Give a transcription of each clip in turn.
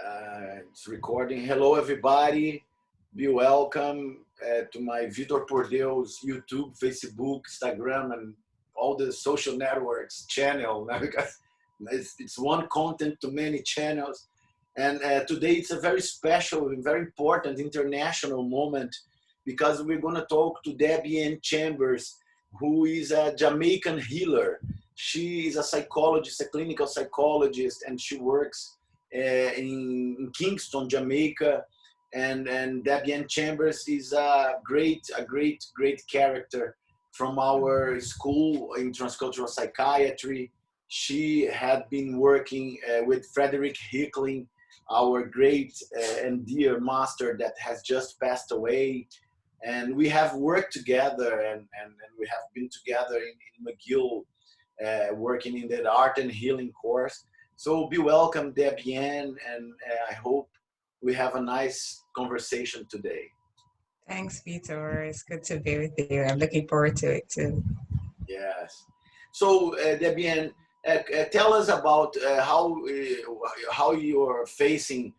It's recording. Hello, everybody. Be welcome to my Vitor Por Deus YouTube, Facebook, Instagram, and all the social networks channel. Because it's one content to many channels. And today it's a very special and very important international moment because we're going to talk to Debbie Ann Chambers, who is a Jamaican healer. She is a psychologist, a clinical psychologist, and she works in Kingston, Jamaica. And Debbie Ann Chambers is a great character from our school in transcultural psychiatry. She had been working with Frederick Hickling, our great and dear master that has just passed away. And we have worked together and we have been together in McGill, working in the art and healing course. So be welcome, Debbie Ann, and I hope we have a nice conversation today. Thanks, Vitor. It's good to be with you. I'm looking forward to it too. Yes. So Debbie Ann, tell us about how you're facing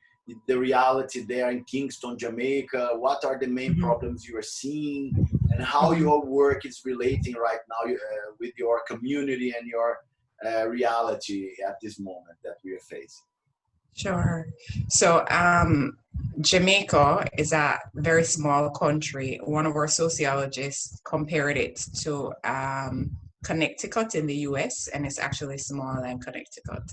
the reality there in Kingston, Jamaica. What are the main problems you are seeing, and how your work is relating right now with your community and your reality at this moment that we are facing? Sure. So Jamaica is a very small country. One of our sociologists compared it to Connecticut in the US, and it's actually smaller than Connecticut.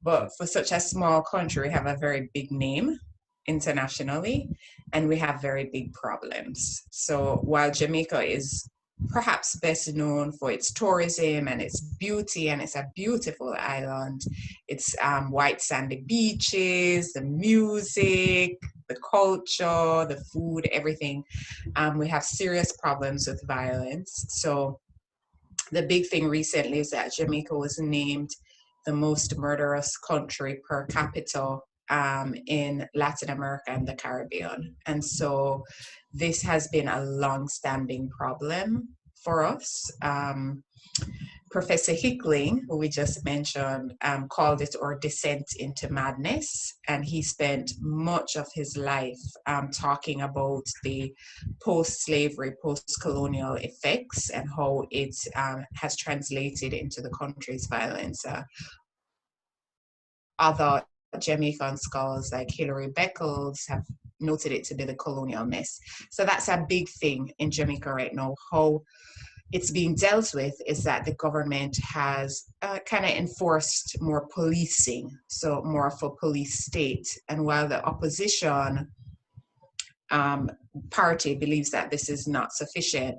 But for such a small country, we have a very big name internationally, and we have very big problems. So while Jamaica is perhaps best known for its tourism and its beauty, and it's a beautiful island, it's white sandy beaches, the music, the culture, the food, everything. We have serious problems with violence. So the big thing recently is that Jamaica was named the most murderous country per capita in Latin America and the Caribbean. And so this has been a long-standing problem for us. Professor Hickling, who we just mentioned, called it our descent into madness. And he spent much of his life talking about the post-slavery, post-colonial effects and how it has translated into the country's violence. Other Jamaican scholars like Hilary Beckles have noted it to be the colonial mess. So that's a big thing in Jamaica right now. How it's being dealt with is that the government has kind of enforced more policing, so more of a police state. And while the opposition party believes that this is not sufficient,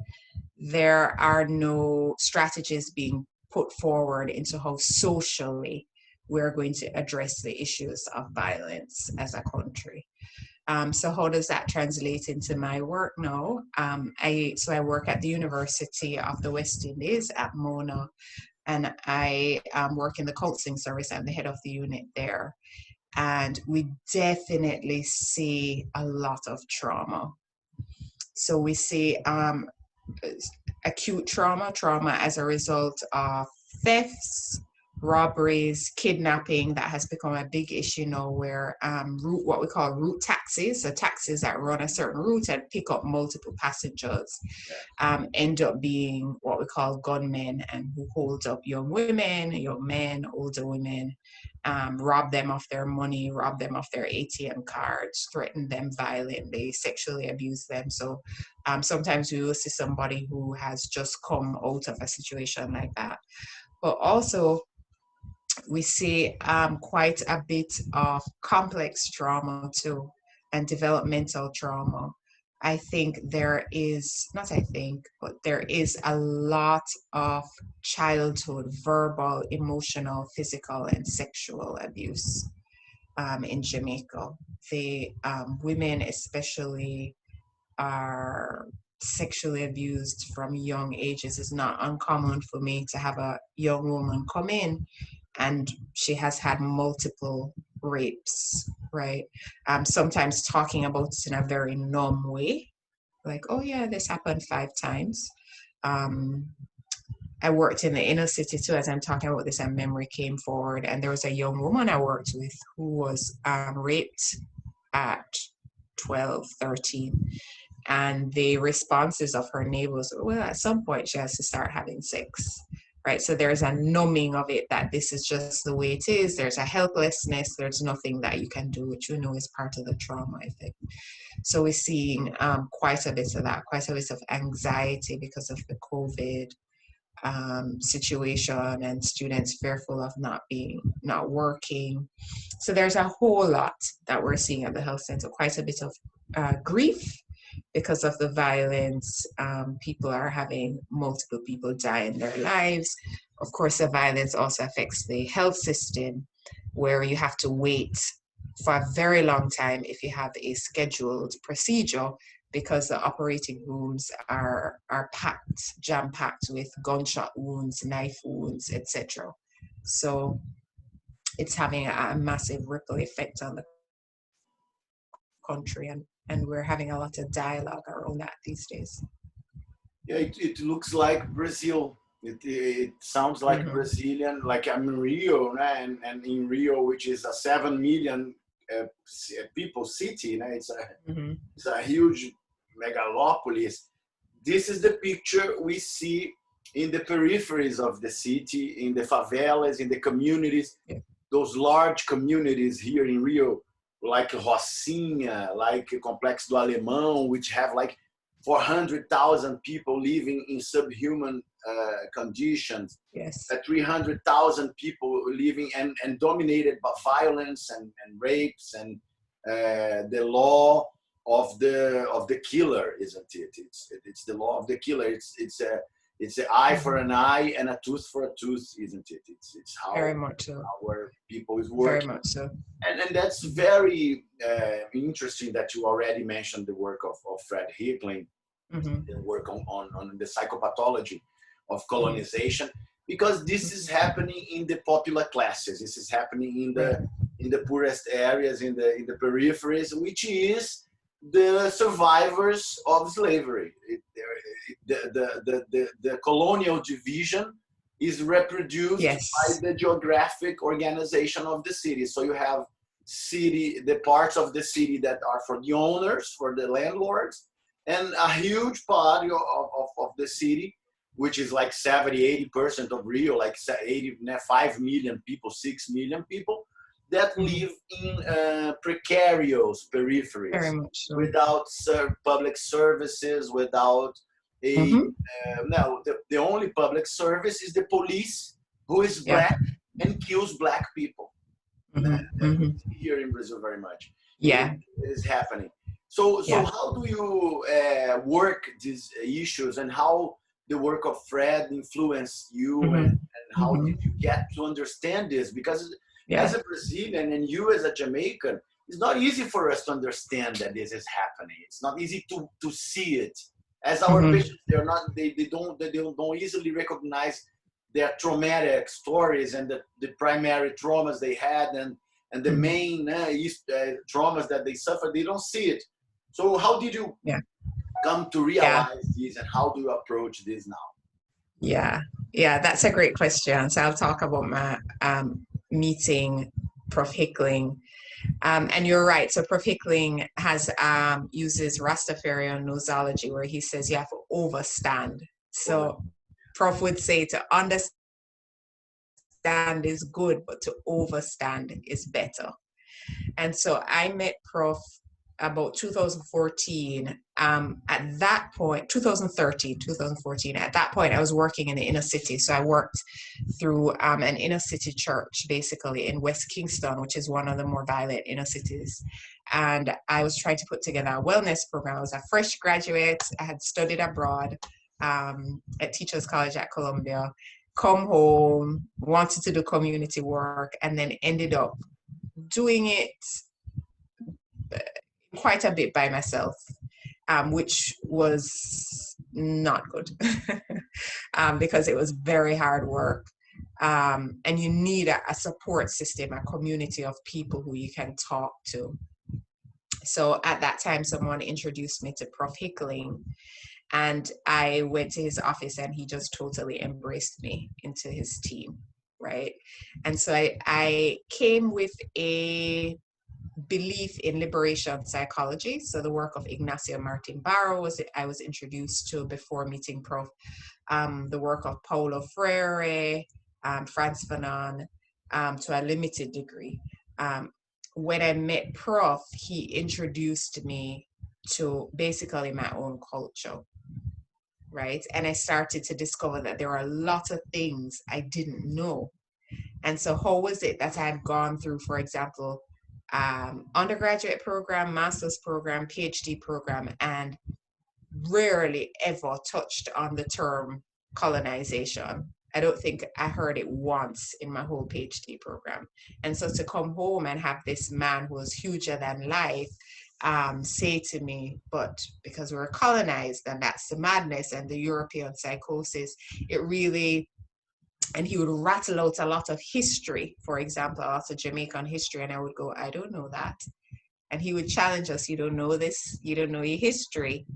there are no strategies being put forward into how socially we're going to address the issues of violence as a country. So how does that translate into my work now? I work at the University of the West Indies at Mona, and I work in the counseling service. I'm the head of the unit there. And we definitely see a lot of trauma. So we see acute trauma as a result of thefts, robberies, kidnapping. That has become a big issue now, where what we call route taxis, so taxis that run a certain route and pick up multiple passengers, end up being what we call gunmen, and who hold up young women, young men, older women, rob them of their money, rob them of their ATM cards, threaten them violently, sexually abuse them. So sometimes we will see somebody who has just come out of a situation like that. But also, we see quite a bit of complex trauma too, and developmental trauma. There is a lot of childhood verbal, emotional, physical, and sexual abuse in Jamaica. The women especially are sexually abused from young ages. It's not uncommon for me to have a young woman come in and she has had multiple rapes, right? Sometimes talking about it in a very numb way, like, oh yeah, this happened 5 times. I worked in the inner city too. As I'm talking about this, and memory came forward, and there was a young woman I worked with who was raped at 12, 13. And the responses of her neighbors, well, at some point she has to start having sex, right? So there's a numbing of it that this is just the way it is. There's a helplessness. There's nothing that you can do, which is part of the trauma, I think. So we're seeing quite a bit of that, quite a bit of anxiety because of the COVID situation, and students fearful of not working. So there's a whole lot that we're seeing at the health center, quite a bit of grief because of the violence. People are having multiple people die in their lives. Of course, the violence also affects the health system, where you have to wait for a very long time if you have a scheduled procedure, because the operating rooms are packed, jam-packed with gunshot wounds, knife wounds, etc. So it's having a massive ripple effect on the country, and we're having a lot of dialogue around that these days. Yeah, it looks like Brazil. It sounds like Brazilian, like I'm in Rio, and in Rio, which is a 7 million people city, it's a huge megalopolis. This is the picture we see in the peripheries of the city, in the favelas, in the communities, those large communities here in Rio, like Rocinha, like Complexo do Alemão, which have like 400,000 people living in subhuman conditions. Yes. 300,000 people living and dominated by violence and rapes and the law of the killer, isn't it? It's the law of the killer. It's an eye for an eye and a tooth for a tooth, isn't it? It's how very much so. Our people is working. Very much so. And that's very interesting that you already mentioned the work of Fred Hickling, the work on the psychopathology of colonization, because this is happening in the popular classes. This is happening in the poorest areas, in the peripheries, which is the survivors of slavery. The colonial division is reproduced by the geographic organization of the city. So you have the parts of the city that are for the owners, for the landlords, and a huge part of the city, which is like 70–80% of Rio, like 5 million people, 6 million people, that live in precarious peripheries, without public services, without the only public service is the police, who is black and kills black people. Here in Brazil very much. It is happening. So how do you work these issues, and how the work of Fred influenced you, and how did you get to understand this? Because as a Brazilian and you as a Jamaican, it's not easy for us to understand that this is happening. It's not easy to see it. As our patients, they don't easily recognize their traumatic stories and the primary traumas they had, and the main traumas that they suffered. They don't see it. So how did you come to realize this, and how do you approach this now? Yeah, that's a great question. So I'll talk about my meeting Prof. Hickling. And you're right. So Prof. Hickling has uses Rastafarian nosology, where he says you have to overstand. So Prof would say to understand is good, but to overstand is better. And so I met Prof about 2014. At that point, 2014, at that point, I was working in the inner city. So I worked through an inner city church, basically in West Kingston, which is one of the more violent inner cities. And I was trying to put together a wellness program. I was a fresh graduate. I had studied abroad at Teachers College at Columbia, come home, wanted to do community work, and then ended up doing it quite a bit by myself, which was not good because it was very hard work. And you need a support system, a community of people who you can talk to. So at that time, someone introduced me to Prof. Hickling, And I went to his office and he just totally embraced me into his team, right? And so I came with a belief in liberation psychology. So the work of Ignacio Martin Barro I was introduced to before meeting Prof. The work of Paulo Freire, Frantz Fanon, to a limited degree. When I met Prof, he introduced me to basically my own culture, right? And I started to discover that there are a lot of things I didn't know. And so how was it that I had gone through, for example, undergraduate program, master's program, PhD program, and rarely ever touched on the term colonization. I don't think I heard it once in my whole PhD program. And so to come home and have this man who was huger than life say to me, but because we're colonized and that's the madness and the European psychosis, it really, and he would rattle out a lot of history, for example, also Jamaican history, and I would go, I don't know that. And he would challenge us, you don't know this, you don't know your history.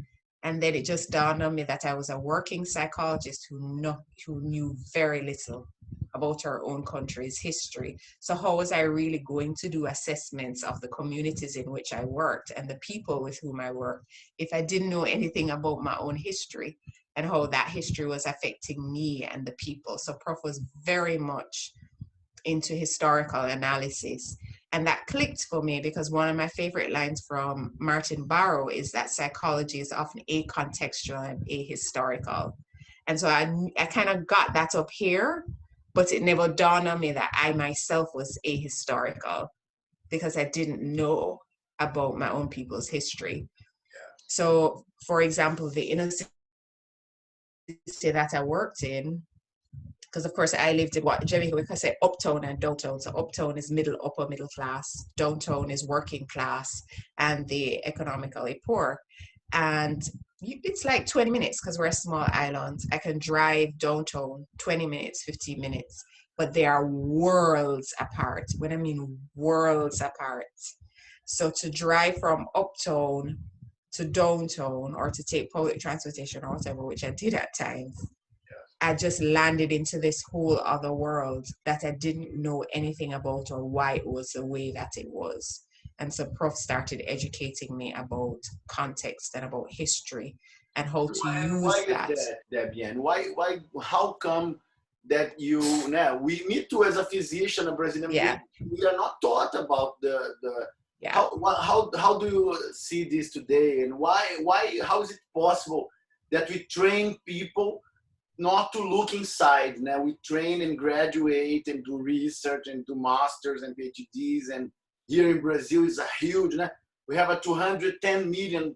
And then it just dawned on me that I was a working psychologist who knew very little about our own country's history. So how was I really going to do assessments of the communities in which I worked and the people with whom I worked if I didn't know anything about my own history and how that history was affecting me and the people? So Prof was very much into historical analysis. And that clicked for me because one of my favorite lines from Martin Barrow is that psychology is often acontextual and ahistorical. And so I kind of got that up here, but it never dawned on me that I myself was ahistorical because I didn't know about my own people's history. So, for example, the inner city that I worked in, because of course I lived in what Jamaica, we could say uptown and downtown. So uptown is upper middle class, downtown is working class and the economically poor. And it's like 20 minutes because we're a small island. I can drive downtown 20 minutes, 15 minutes, but they are worlds apart. When I mean worlds apart. So to drive from uptown to downtown or to take public transportation or whatever, which I did at times, I just landed into this whole other world that I didn't know anything about or why it was the way that it was. And so Prof started educating me about context and about history and how to use that. Why is that, Debbie? And how come that me too as a physician, a Brazilian, we are not taught about how do you see this today? And how is it possible that we train people not to look inside? Now we train and graduate and do research and do masters and PhDs, and here in Brazil is a huge, we have a 210 million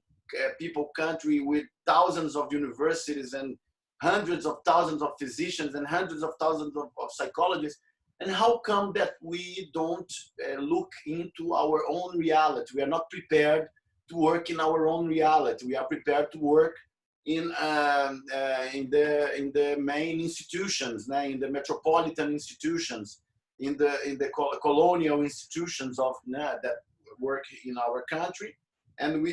people country with thousands of universities and hundreds of thousands of physicians and hundreds of thousands of psychologists. And how come that we don't look into our own reality? We are not prepared to work in our own reality. We are prepared to work in the main institutions, in the metropolitan institutions, in the colonial institutions of that work in our country. And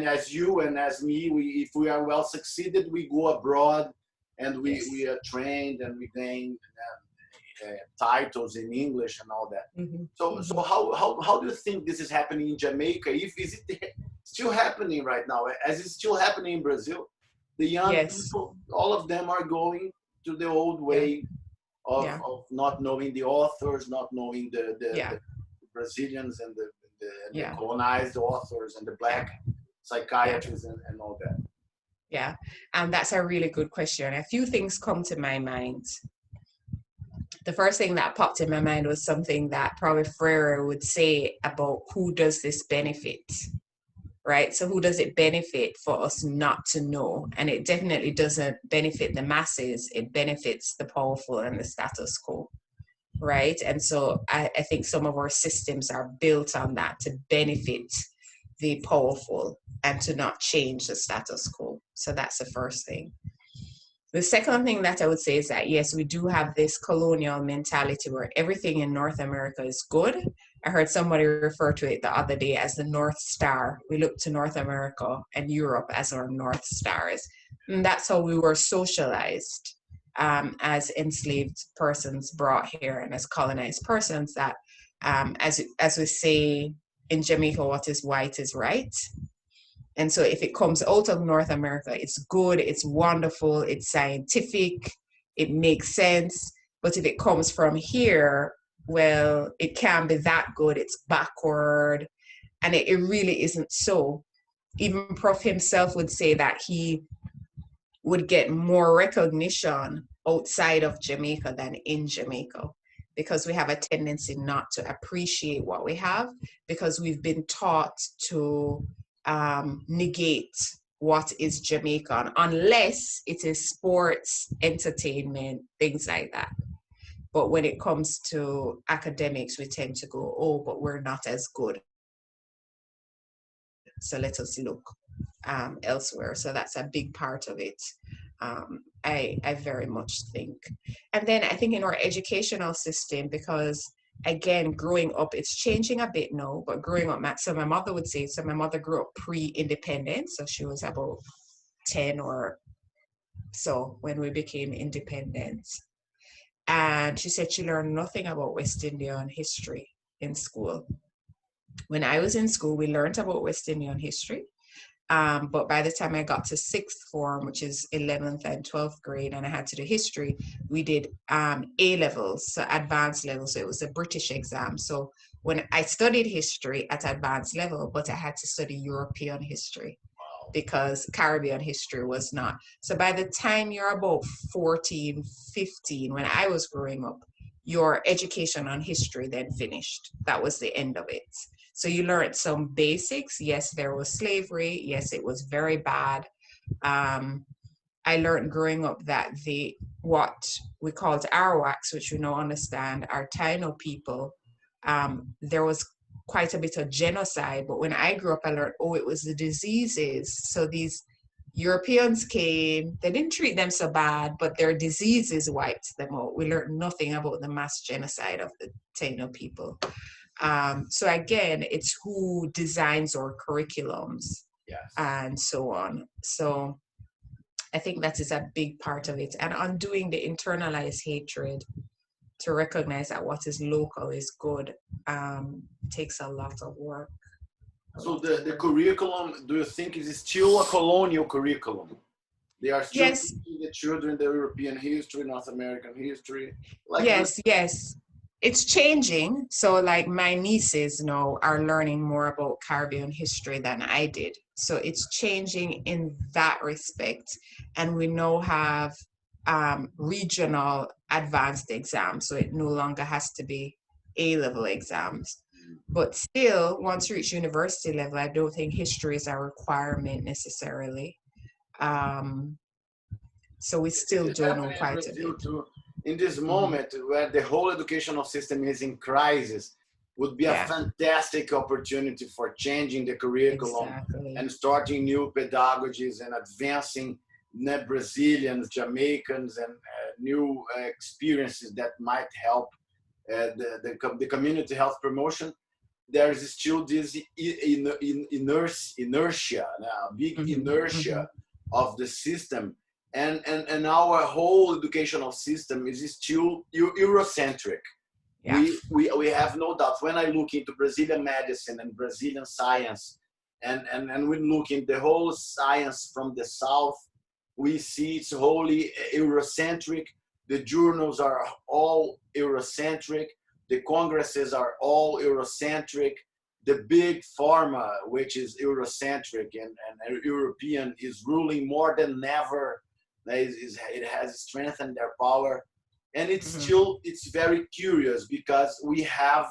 as you and as me, if we are well succeeded, we go abroad and we are trained and we gain titles in English and all that. Mm-hmm. So how do you think this is happening in Jamaica? Is it still happening right now? As it's still happening in Brazil? The young people, all of them are going to the old way of not knowing the authors, not knowing the Brazilians and the colonized authors and the Black psychiatrists and all that. Yeah, and that's a really good question. A few things come to my mind. The first thing that popped in my mind was something that probably Freire would say about who does this benefit? Right? So who does it benefit for us not to know? And it definitely doesn't benefit the masses. It benefits the powerful and the status quo, right? And so I think some of our systems are built on that, to benefit the powerful and to not change the status quo. So that's the first thing. The second thing that I would say is that, yes, we do have this colonial mentality where everything in North America is good. I heard somebody refer to it the other day as the North Star. We look to North America and Europe as our North Stars. And that's how we were socialized as enslaved persons brought here and as colonized persons, that as we say in Jamaica, what is white is right. And so if it comes out of North America, it's good, it's wonderful, it's scientific, it makes sense. But if it comes from here, well, it can't be that good, it's backward. And it really isn't so. Even Prof himself would say that he would get more recognition outside of Jamaica than in Jamaica, because we have a tendency not to appreciate what we have, because we've been taught to negate what is Jamaican, unless it is sports, entertainment, things like that. But when it comes to academics, we tend to go, oh, but we're not as good, so let us look elsewhere. So that's a big part of it. I very much think. And then I think in our educational system, because again, growing up, it's changing a bit now, but growing up, so my mother would say, so my mother grew up pre-independence, so she was about 10 or so when we became independent. And she said she learned nothing about West Indian history in school. When I was in school, we learned about West Indian history. But by the time I got to sixth form, which is 11th and 12th grade, and I had to do history, we did A levels, so advanced level. So it was a British exam. So when I studied history at advanced level, but I had to study European history because Caribbean history was not. So by the time you're about 14, 15, when I was growing up, your education on history then finished. That was the end of it. So you learned some basics. Yes, there was slavery. Yes, it was very bad. I learned growing up that what we called Arawaks, which we now understand are Taino people, there was quite a bit of genocide. But when I grew up, I learned, oh, it was the diseases. So these Europeans came, they didn't treat them so bad, but their diseases wiped them out. We learned nothing about the mass genocide of the Taino people. So again, it's who designs our curriculums, yes, and so on. So I think that is a big part of it. And undoing the internalized hatred to recognize that what is local is good takes a lot of work. So the curriculum, do you think is still a colonial curriculum? They are still teaching the children the European history, North American history? Like yes. It's changing. So like my nieces now are learning more about Caribbean history than I did. So it's changing in that respect. And we now have regional advanced exams. So it no longer has to be A-level exams. But still, once you reach university level, I don't think history is a requirement necessarily. So we still don't know quite a bit. Too. In this moment where the whole educational system is in crisis, would be a fantastic opportunity for changing the curriculum and starting new pedagogies and advancing Brazilians, Jamaicans, and new experiences that might help the community health promotion. There is still this inertia, big inertia of the system. And our whole educational system is still Eurocentric. Yeah. We have no doubt. When I look into Brazilian medicine and Brazilian science, and we look in the whole science from the South, we see it's wholly Eurocentric. The journals are all Eurocentric. The congresses are all Eurocentric. The big pharma, which is Eurocentric and European, is ruling more than ever. It has strengthened their power, and it's still, it's very curious because we have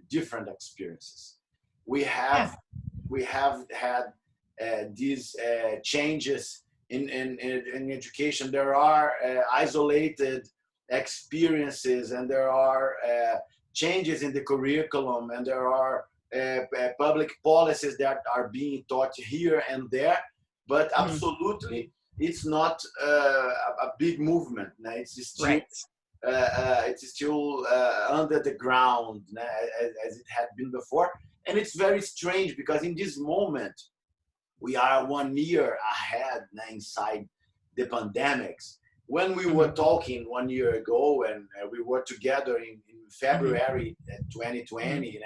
different experiences. We have had these changes in education. There are isolated experiences, and there are changes in the curriculum, and there are public policies that are being taught here and there. But absolutely, it's not a big movement. Right. It's still under the ground as it had been before. And it's very strange because in this moment, we are 1 year ahead inside the pandemics. When we were talking 1 year ago and we were together in February 2020,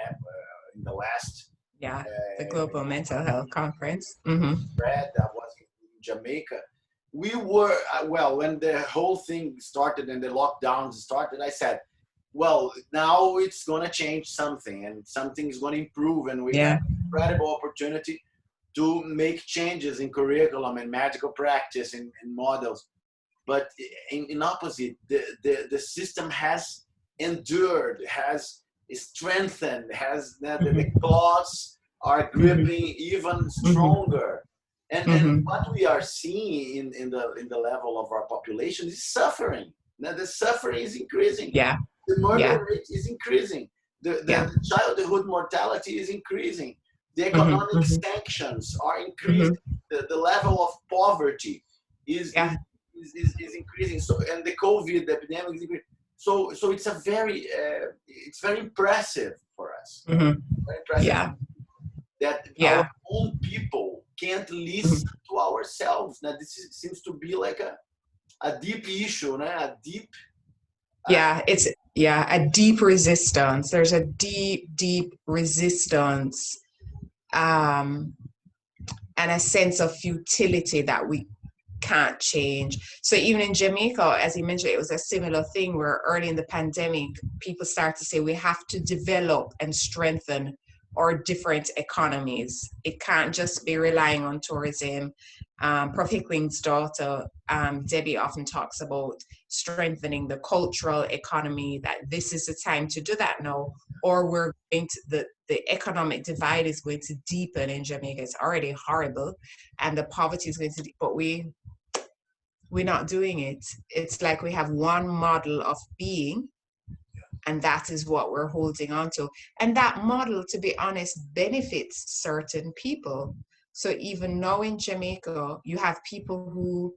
in the last the Global Mental Health Conference. Fred, I was in Jamaica. We were, well, when the whole thing started and the lockdowns started, I said, well, now it's going to change something and something is going to improve. And we have an incredible opportunity to make changes in curriculum and medical practice and models. But in opposite, the system has endured, has strengthened, has the claws are gripping even stronger. And what we are seeing in the level of our population is suffering. Now the suffering is increasing. Yeah. The murder rate is increasing. The childhood mortality is increasing. The economic sanctions are increasing. The level of poverty is increasing. So, and the COVID epidemic is increasing. So it's a very impressive for us. Very impressive that our own people can't listen to ourselves. Now this seems to be like a deep issue, a deep. It's a deep resistance. There's a deep resistance, and a sense of futility that we can't change. So even in Jamaica, as you mentioned, it was a similar thing where early in the pandemic, people start to say we have to develop and strengthen our different economies. It can't just be relying on tourism. Prof. Hickling's daughter, Debbie, often talks about strengthening the cultural economy, that this is the time to do that now, or we're going to, the economic divide is going to deepen in Jamaica. It's already horrible, and the poverty is going to, but we're not doing it. It's like we have one model of being, and that is what we're holding on to. And that model, to be honest, benefits certain people. So even now in Jamaica, you have people who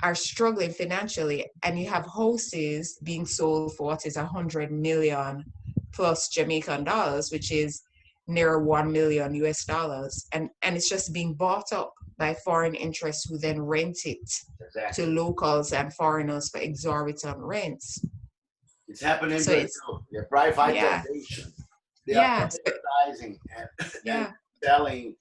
are struggling financially, and you have houses being sold for what is 100 million plus Jamaican dollars, which is near $1 million US. And it's just being bought up by foreign interests who then rent it to locals and foreigners for exorbitant rents. It's happening in Brazil. The privatization. They are privatizing and selling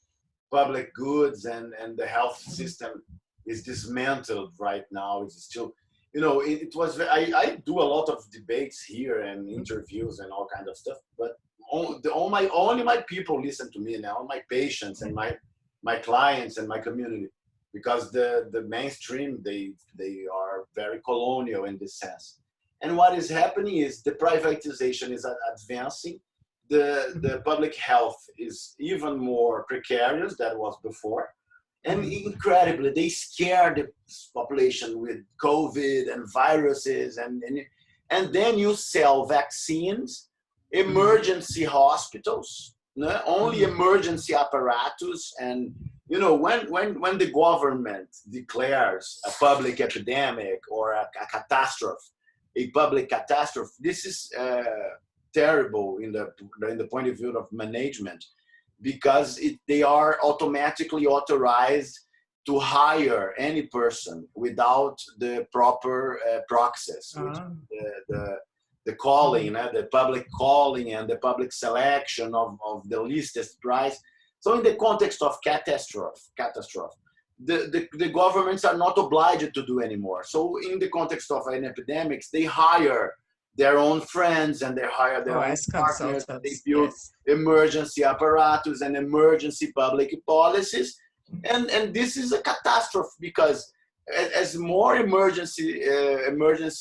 public goods, and the health system is dismantled right now. It's still, it was, I do a lot of debates here and interviews and all kinds of stuff, but only my people listen to me now, my patients and my clients and my community, because the mainstream, they are very colonial in this sense. And what is happening is the privatization is advancing. The public health is even more precarious than it was before. And incredibly, they scare the population with COVID and viruses. And then you sell vaccines, emergency hospitals, only emergency apparatus. And, when the government declares a public epidemic or a catastrophe, a public catastrophe, this is terrible in the point of view of management, because they are automatically authorized to hire any person without the proper process, which the calling, the public calling and the public selection of the leastest price. So in the context of catastrophe, the governments are not obliged to do anymore. So in the context of an epidemic, they hire their own friends and they hire their own partners. They build emergency apparatus and emergency public policies. And this is a catastrophe, because as more emergency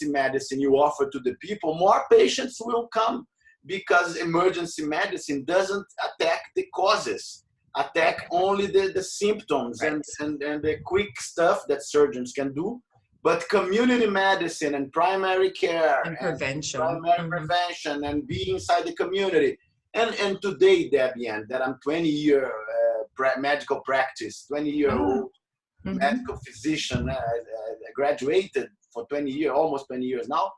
medicine you offer to the people, more patients will come, because emergency medicine doesn't attack the causes, attack only the symptoms and the quick stuff that surgeons can do. But community medicine and primary care and prevention, prevention and being inside the community. And today, Debbie, that I'm 20-year medical practice, 20-year-old Mm-hmm. medical physician, graduated for 20 years, almost 20 years now.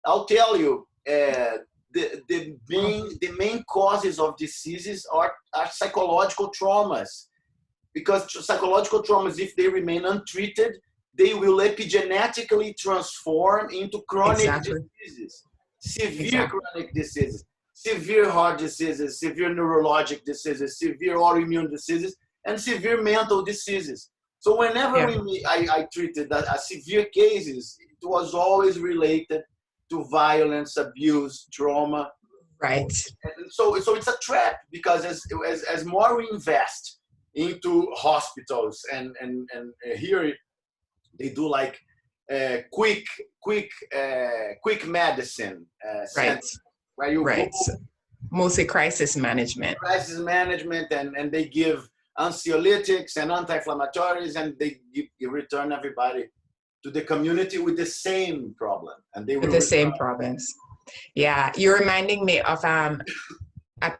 I'll tell you, the main causes of diseases are psychological traumas, because psychological traumas, if they remain untreated, they will epigenetically transform into chronic Exactly. diseases, severe Exactly. chronic diseases, severe heart diseases, severe neurologic diseases, severe autoimmune diseases, and severe mental diseases. So whenever Yeah. I treated a severe cases, it was always related to violence, abuse, trauma. Right. And so it's a trap, because as more we invest into hospitals, and here they do like quick medicine Right. center, where you go, Right. So mostly crisis management. crisis management, and they give anxiolytics and anti-inflammatories, and you return everybody to the community with the same problem, and they With will the return. same problems. Yeah, you're reminding me of a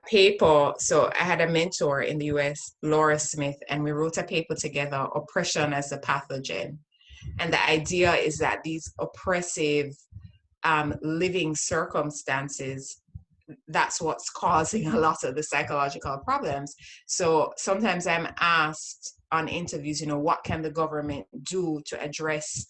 paper. So I had a mentor in the US, Laura Smith, and we wrote a paper together, Oppression as a Pathogen. And the idea is that these oppressive living circumstances, that's what's causing a lot of the psychological problems. So sometimes I'm asked on interviews, what can the government do to address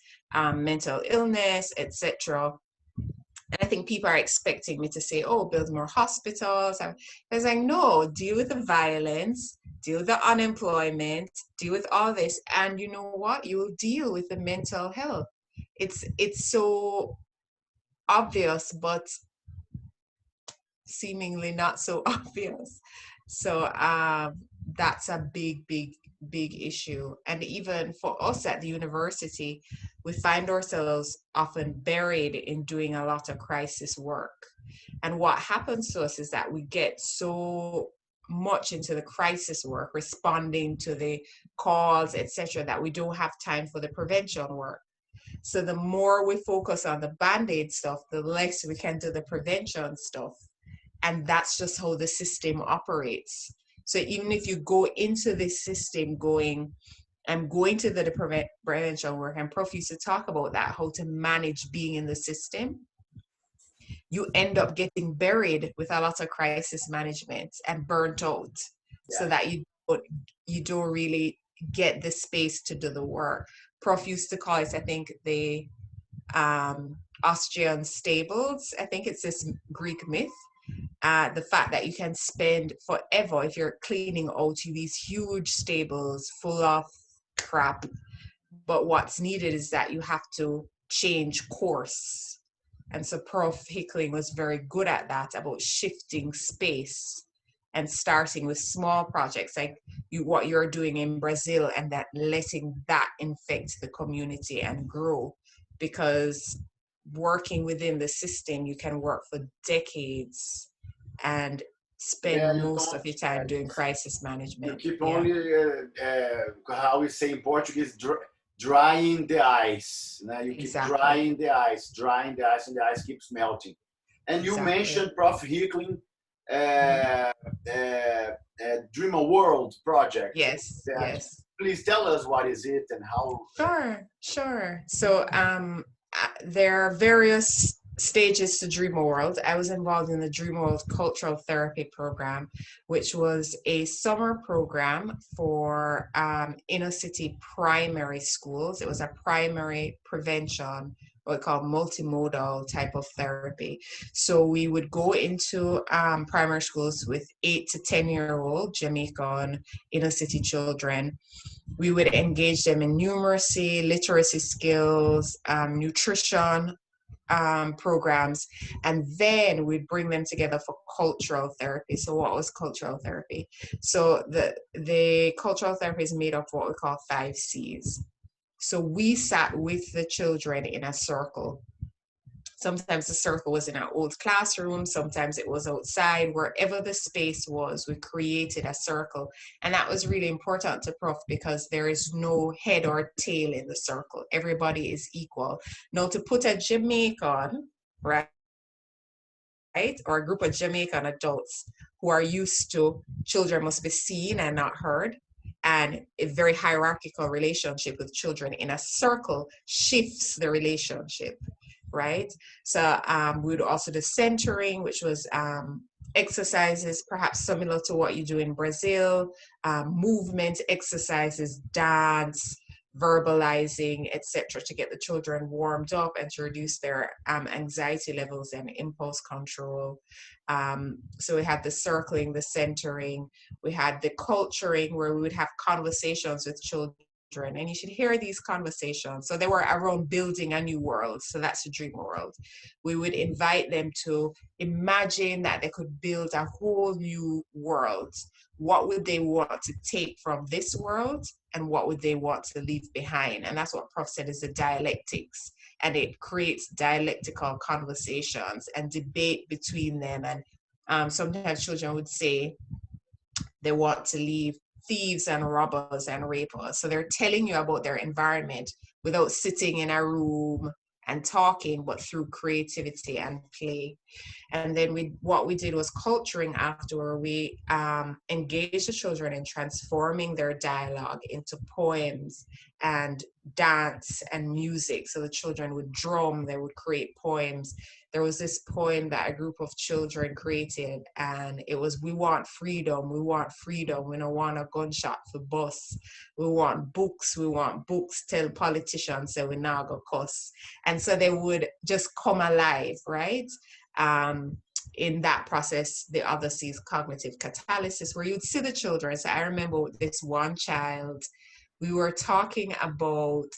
mental illness, etc. And I think people are expecting me to say, oh, build more hospitals. I was like, no, deal with the violence, deal with the unemployment, deal with all this. And you know what? You will deal with the mental health. It's so obvious, but seemingly not so obvious. So that's a big issue. And even for us at the university, we find ourselves often buried in doing a lot of crisis work. And what happens to us is that we get so much into the crisis work, responding to the calls, etc., that we don't have time for the prevention work. So the more we focus on the band-aid stuff, the less we can do the prevention stuff. And that's just how the system operates. So even if you go into this system going, I'm going to the prevention work, and Prof used to talk about that, how to manage being in the system, you end up getting buried with a lot of crisis management and burnt out, so that you don't really get the space to do the work. Prof used to call it, I think, the Austrian stables. I think it's this Greek myth. The fact that you can spend forever, if you're cleaning out these huge stables full of crap, but what's needed is that you have to change course. And so Prof Hickling was very good at that, about shifting space and starting with small projects like what you're doing in Brazil, and that letting that infect the community and grow. Because working within the system, you can work for decades and spend You most don't, of your time doing crisis you management. keep Yeah, only how we say in Portuguese, drying the ice. You keep exactly. drying the ice, and the ice keeps melting. And you mentioned Prof Hickling, Dreamworld project. Yes, yes. Please tell us what is it and how. Sure. So there are various stages to Dreamworld. I was involved in the Dreamworld Cultural Therapy Program, which was a summer program for inner city primary schools. It was a primary prevention, what we call multimodal type of therapy. So we would go into primary schools with 8 to 10-year-old Jamaican inner city children. We would engage them in numeracy, literacy skills, nutrition programs, and then we'd bring them together for cultural therapy. So what was cultural therapy? So the cultural therapy is made up of what we call 5 C's. So we sat with the children in a circle. Sometimes the circle was in our old classroom, sometimes it was outside. Wherever the space was, we created a circle. And that was really important to Prof, because there is no head or tail in the circle. Everybody is equal. Now, to put a Jamaican, right, or a group of Jamaican adults who are used to children must be seen and not heard, and a very hierarchical relationship with children in a circle shifts the relationship, right? So we would also do centering, which was exercises perhaps similar to what you do in Brazil, movement exercises, dance, verbalizing, etc., to get the children warmed up and to reduce their anxiety levels and impulse control. So we had the circling, the centering, we had the culturing, where we would have conversations with children, and you should hear these conversations. So they were around building a new world. So that's the dream world. We would invite them to imagine that they could build a whole new world. What would they want to take from this world, and what would they want to leave behind? And that's what Prof said is the dialectics. And it creates dialectical conversations and debate between them. And sometimes children would say they want to leave thieves and robbers and rapers. So they're telling you about their environment without sitting in a room and talking, but through creativity and play. And then what we did was culturing after. We engaged the children in transforming their dialogue into poems and dance and music. So the children would drum, they would create poems. There was this poem that a group of children created, and it was, we want freedom, we want freedom, we don't want a gunshot for bus, we want books, tell politicians that we now go cuss. And so they would just come alive, right? In that process, the other sees cognitive catalysis, where you'd see the children. So I remember with this one child, we were talking about,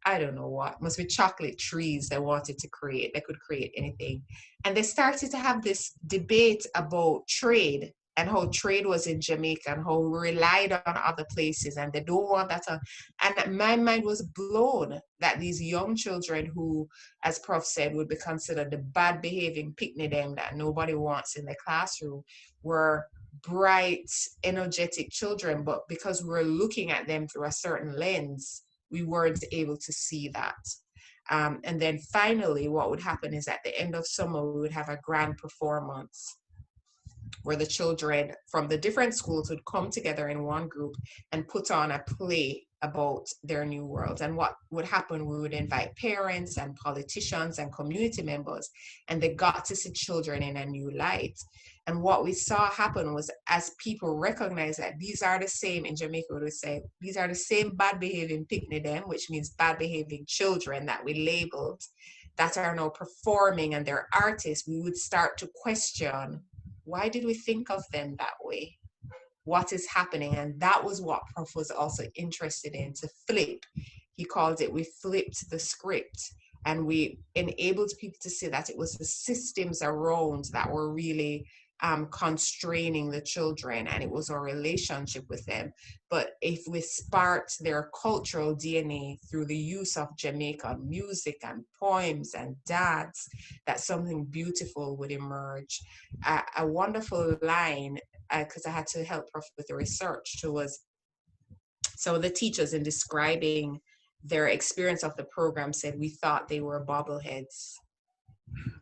I don't know what, must be chocolate trees they wanted to create. They could create anything. And they started to have this debate about trade and how trade was in Jamaica and how we relied on other places, and they don't want that. And my mind was blown that these young children who, as Prof said, would be considered the bad behaving picnic them that nobody wants in the classroom, were bright, energetic children, but because we were looking at them through a certain lens, we weren't able to see that. And then finally, what would happen is at the end of summer, we would have a grand performance where the children from the different schools would come together in one group and put on a play about their new world. And what would happen, we would invite parents and politicians and community members, and they got to see children in a new light. And what we saw happen was, as people recognize that these are the same, in Jamaica we would say, these are the same bad behaving picnic them, which means bad behaving children that we labeled, that are now performing and they're artists, we would start to question, why did we think of them that way? What is happening? And that was what Prof was also interested in, to flip. He called it, we flipped the script, and we enabled people to see that it was the systems around that were really constraining the children, and it was our relationship with them. But if we sparked their cultural DNA through the use of Jamaican music and poems and dance, that something beautiful would emerge. A wonderful line, because I had to help Prof with the research too, was some of the teachers, in describing their experience of the program, said, we thought they were bobbleheads,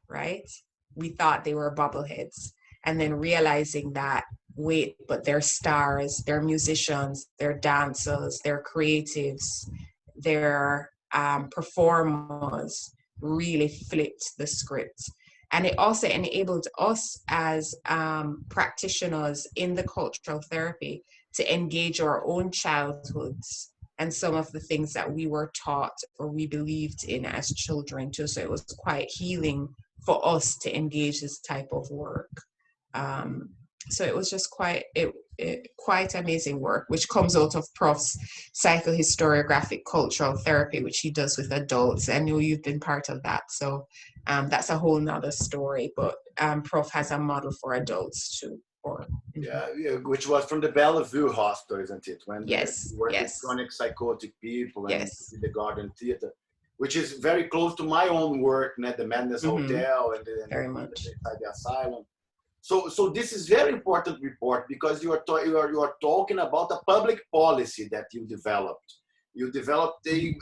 right? We thought they were bobbleheads. And then realizing that, wait, but they're stars, they're musicians, they're dancers, they're creatives, they're performers, really flipped the script. And it also enabled us as practitioners in the cultural therapy to engage our own childhoods and some of the things that we were taught or we believed in as children too. So it was quite healing for us to engage this type of work. So it was just quite amazing work, which comes out of Prof's psychohistoriographic cultural therapy, which he does with adults. I know you've been part of that. So that's a whole nother story, but Prof has a model for adults too. Yeah, which was from the Bellevue Hospital, isn't it? When yes, we work yes. with chronic psychotic people, and yes. the Garden Theater, which is very close to my own work, the Madness Hotel, and very much inside the asylum. So this is very important report, because you are talking about a public policy that you developed. You developed a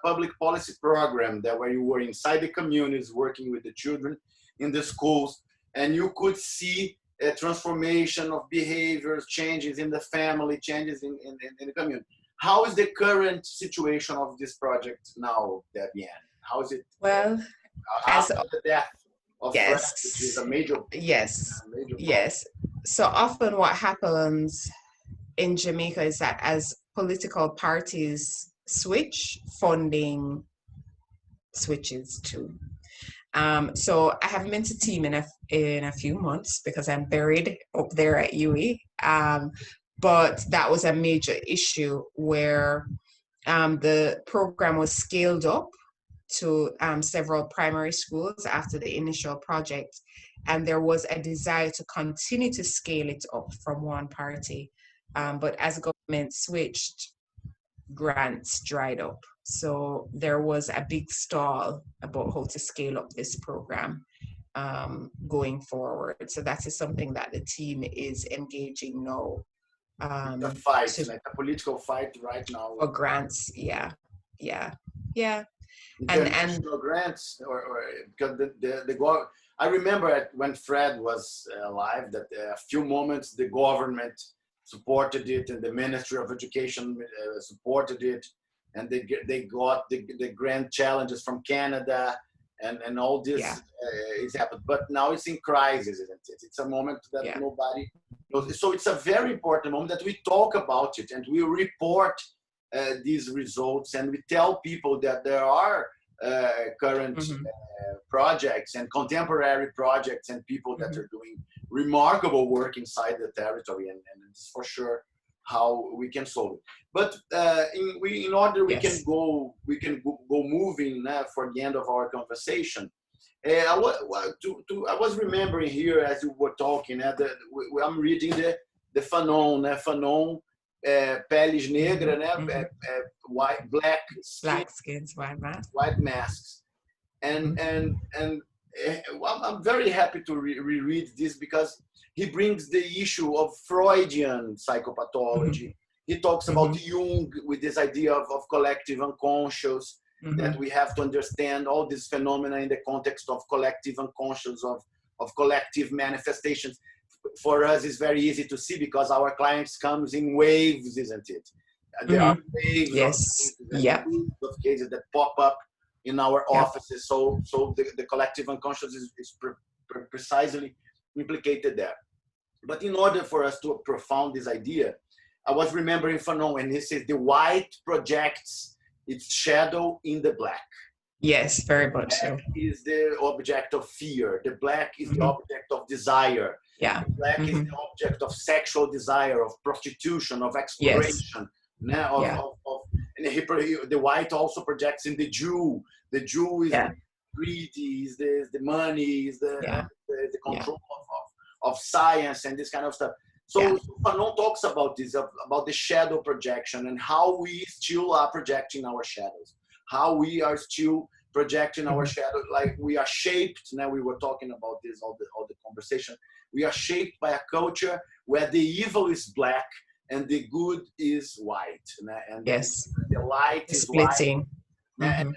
public policy program that where you were inside the communities working with the children in the schools, and you could see transformation of behaviors, changes in the family, changes in the community. How is the current situation of this project now, Debian? How is it Well, as after the death of Fred, which is yes, a major problem? yes. So often what happens in Jamaica is that as political parties switch, funding switches too. So I haven't been to team in a few months because I'm buried up there at UE. But that was a major issue where the program was scaled up to several primary schools after the initial project. And there was a desire to continue to scale it up from one party. But as government switched, grants dried up. So there was a big stall about how to scale up this program going forward. So that is something that the team is engaging now. It's a fight, like a political fight right now. For grants, yeah. International grants, or because the I remember when Fred was alive that a few moments the government supported it and the Ministry of Education supported it, and they got the grand challenges from Canada and all this is happened. But now it's in crisis, isn't it? It's a moment that nobody knows. So it's a very important moment that we talk about it and we report these results, and we tell people that there are current projects and contemporary projects and people that are doing remarkable work inside the territory, and it's for sure how we can solve it. But in order we can go moving for the end of our conversation. I was remembering here as you were talking. I'm reading the Fanon. Peles negra, né? White, black skins, white masks, and I'm very happy to reread this because he brings the issue of Freudian psychopathology. He talks about Jung with this idea of collective unconscious, that we have to understand all these phenomena in the context of collective unconscious, of collective manifestations. For us, it's very easy to see because our clients comes in waves, isn't it? There are waves of cases that pop up in our offices. So the collective unconscious is precisely implicated there. But in order for us to profound this idea, I was remembering Fanon, and he says the white projects its shadow in the black. Yes, very much so. Is the object of fear. The black is the object of desire. Yeah. The black is the object of sexual desire, of prostitution, of exploration. And the white also projects in the Jew. The Jew is greedy, is the money, is the control of science and this kind of stuff. So Fanon talks about this, about the shadow projection and how we still are projecting our shadows. How we are still projecting our shadow, like we are shaped. Now we were talking about this all the conversation. We are shaped by a culture where the evil is black and the good is white, and the light is splitting, white,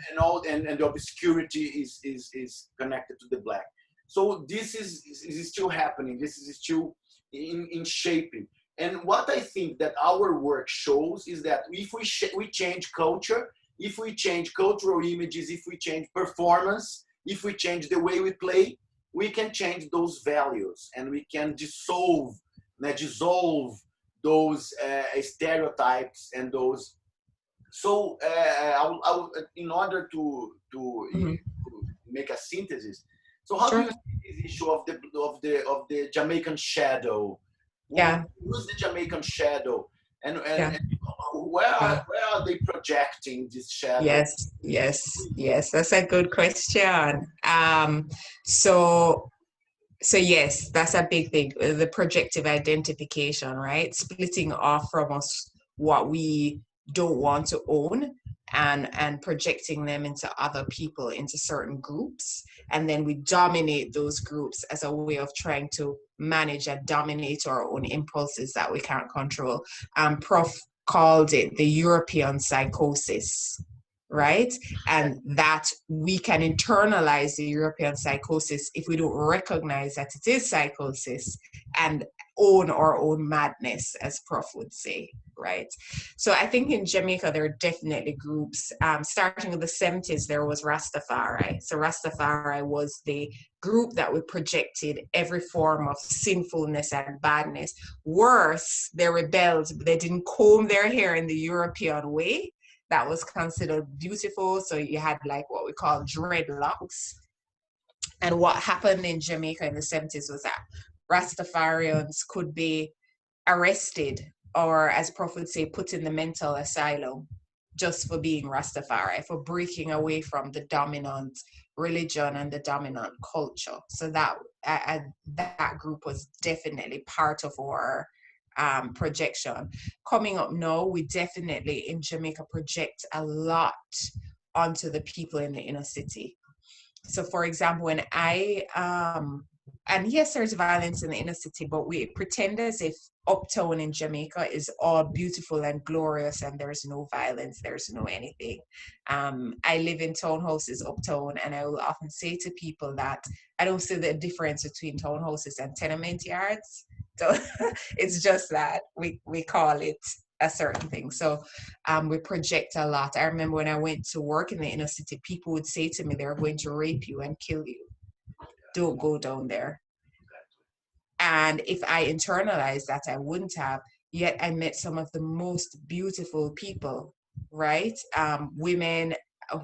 and the obscurity is connected to the black. So this is still happening. This is still in shaping. And what I think that our work shows is that if we change culture, if we change cultural images, if we change performance, if we change the way we play, we can change those values and we can dissolve those stereotypes and those. So in order to make a synthesis, so how do you see this issue of the Jamaican shadow? Who's the Jamaican shadow? And where are they projecting this shadow? Yes, that's a good question. So yes, that's a big thing, the projective identification, right? Splitting off from us what we don't want to own and projecting them into other people, into certain groups. And then we dominate those groups as a way of trying to manage and dominate our own impulses that we can't control. Prof called it the European psychosis, right? And that we can internalize the European psychosis if we don't recognize that it is psychosis and own our own madness, as Prof would say, right? So I think in Jamaica, there are definitely groups. Starting in the 70s, there was Rastafari. So Rastafari was the group that we projected every form of sinfulness and badness. Worse, they rebelled. They didn't comb their hair in the European way. That was considered beautiful. So you had like what we call dreadlocks. And what happened in Jamaica in the 70s was that Rastafarians could be arrested, or as Prof would say, put in the mental asylum just for being Rastafari, for breaking away from the dominant religion and the dominant culture. So that group was definitely part of our projection. Coming up now, we definitely in Jamaica project a lot onto the people in the inner city. So for example, when and yes, there's violence in the inner city, but we pretend as if uptown in Jamaica is all beautiful and glorious and there's no violence, there's no anything. I live in townhouses uptown, and I will often say to people that I don't see the difference between townhouses and tenement yards. So it's just that we call it a certain thing. So we project a lot. I remember when I went to work in the inner city, people would say to me, they're going to rape you and kill you. Don't go down there. And if I internalized that, I wouldn't have. Yet I met some of the most beautiful people, right? Women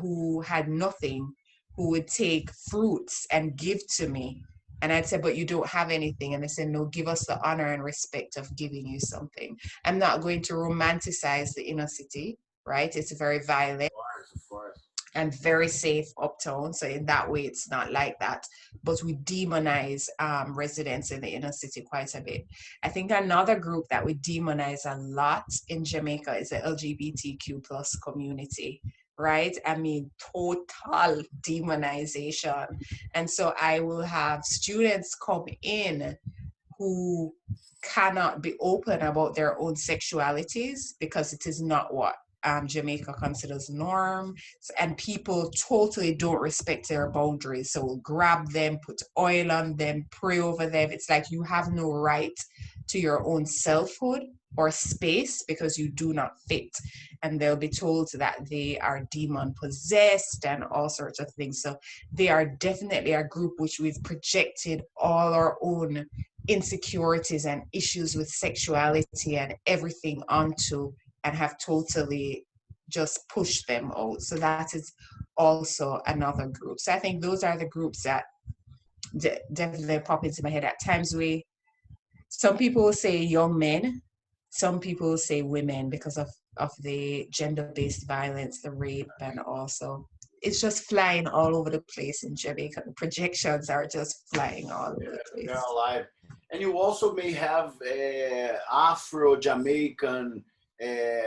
who had nothing, who would take fruits and give to me. And I'd say, but you don't have anything. And they said, no, give us the honor and respect of giving you something. I'm not going to romanticize the inner city, right? It's very violent. Of course. And very safe uptown. So in that way, it's not like that. But we demonize residents in the inner city quite a bit. I think another group that we demonize a lot in Jamaica is the LGBTQ plus community, right? I mean, total demonization. And so I will have students come in who cannot be open about their own sexualities because it is not what Jamaica considers norm, and people totally don't respect their boundaries. So we'll grab them, put oil on them, pray over them. It's like you have no right to your own selfhood or space because you do not fit. And they'll be told that they are demon possessed and all sorts of things. So they are definitely a group which we've projected all our own insecurities and issues with sexuality and everything onto, and have totally just pushed them out. So that is also another group. So I think those are the groups that definitely pop into my head. At times some people will say young men, some people will say women because of the gender-based violence, the rape, and also it's just flying all over the place in Jamaica. The projections are just flying all over the place. They're alive. And you also may have Afro-Jamaican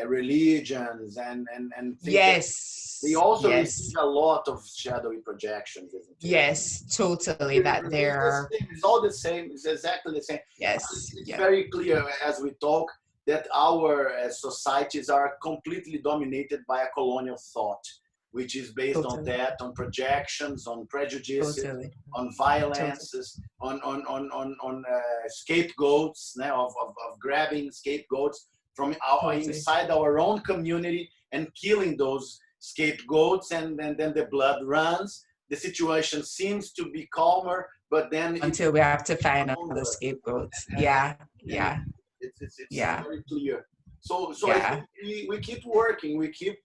religions and things. Yes. They also receive a lot of shadowy projections, isn't it? Yes, totally. That they're it's all the same. It's exactly the same. Yes. It's very clear as we talk that our societies are completely dominated by a colonial thought, which is based on that, on projections, on prejudices, on violences, on scapegoats, of grabbing scapegoats from inside our own community and killing those scapegoats, and then the blood runs. The situation seems to be calmer, but then until we have to find another scapegoats. It's very clear. So I think we keep working. We keep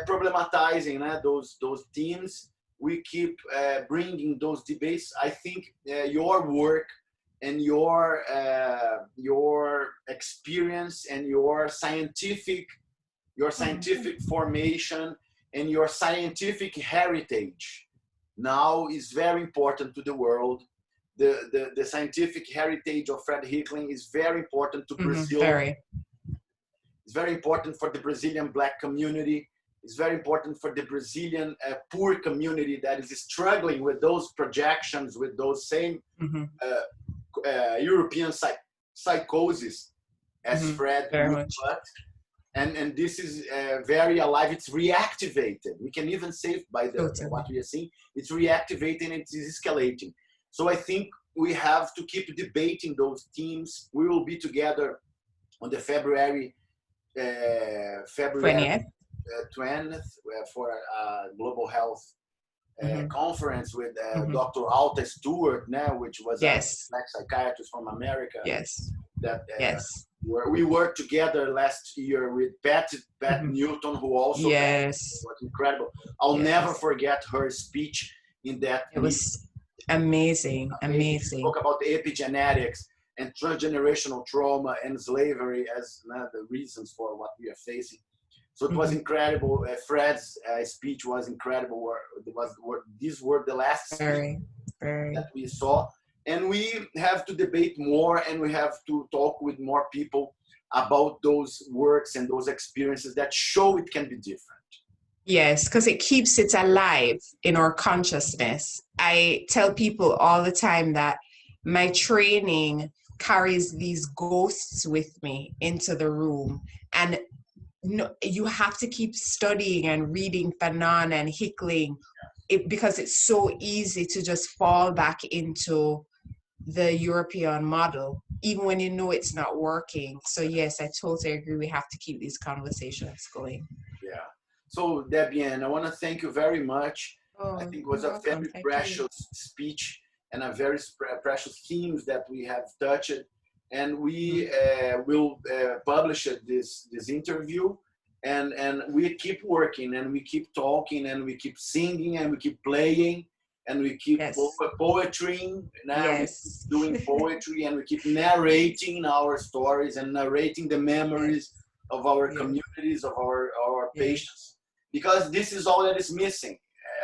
problematizing those themes. We keep bringing those debates. I think your work and your experience and your scientific formation and your scientific heritage now is very important to the world. The scientific heritage of Fred Hickling is very important to Brazil. It's very important for the Brazilian Black community. It's very important for the Brazilian poor community that is struggling with those projections, with those same European psychosis as Fred put. And this is very alive. It's reactivated. We can even say by what we are seeing, it's reactivating, it's escalating. So I think we have to keep debating those themes. We will be together on the February 20th. 20th for global health Mhm. conference with Mhm. Dr. Alta Stewart now, which was Yes. a black psychiatrist from America. Yes. That Yes. we worked together last year with Pat Mhm. Newton, who also Yes. was incredible. I'll never Yes. forget her speech in that It meeting. was amazing. She Amazing. spoke about the epigenetics and transgenerational trauma and slavery as the reasons for what we are facing. So it was Mhm. incredible. Fred's speech was incredible. These were the last speeches Very. that we saw. And we have to debate more, and we have to talk with more people about those works and those experiences that show it can be different. Yes, because it keeps it alive in our consciousness. I tell people all the time that my training carries these ghosts with me into the room. And no, you have to keep studying and reading Fanon and Hickling because it's so easy to just fall back into the European model, even when you know it's not working. So yes, I totally agree. We have to keep these conversations going. Yeah. So Debian, I want to thank you very much. I think it was a very precious speech and a very precious themes that we have touched. And we will publish this interview. And we keep working, and we keep talking, and we keep singing, and we keep playing, and we keep poetrying. Now we keep doing poetry, and we keep narrating our stories and narrating the memories of our communities, of our patients, because this is all that is missing.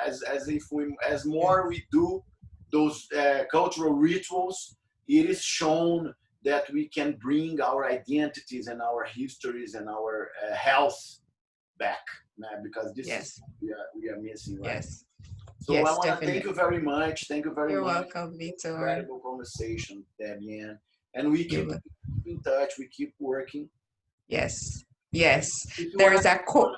As more we do those cultural rituals, it is shown that we can bring our identities and our histories and our health back, because this is we are missing, right? So I want to thank you very much. Thank you very much. You're welcome, Victor. Incredible conversation, Debian. And we keep in touch. We keep working. Yes. There's a quote.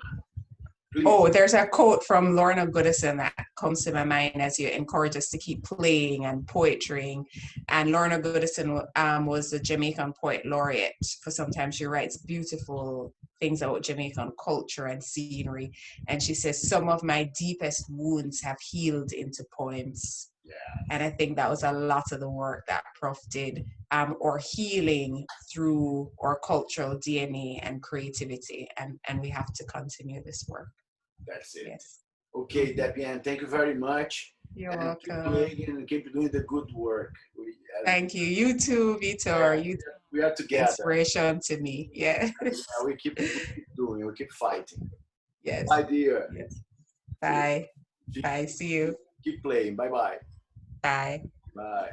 There's a quote from Lorna Goodison that comes to my mind as you encourage us to keep playing and poetrying. And Lorna Goodison was a Jamaican poet laureate for some time. She writes beautiful things about Jamaican culture and scenery. And she says, some of my deepest wounds have healed into poems. Yeah. And I think that was a lot of the work that Prof did, or healing through our cultural DNA and creativity. And we have to continue this work. That's it. Yes. Okay, Debian, thank you very much. You're welcome. Keep playing and keep doing the good work. Thank you. You too, Vitor. We are together. Inspiration to me. Yeah. We keep doing. We keep fighting. Yes. Bye, dear. Yes. Bye. Bye. See you. Keep playing. Bye-bye. Bye. Bye.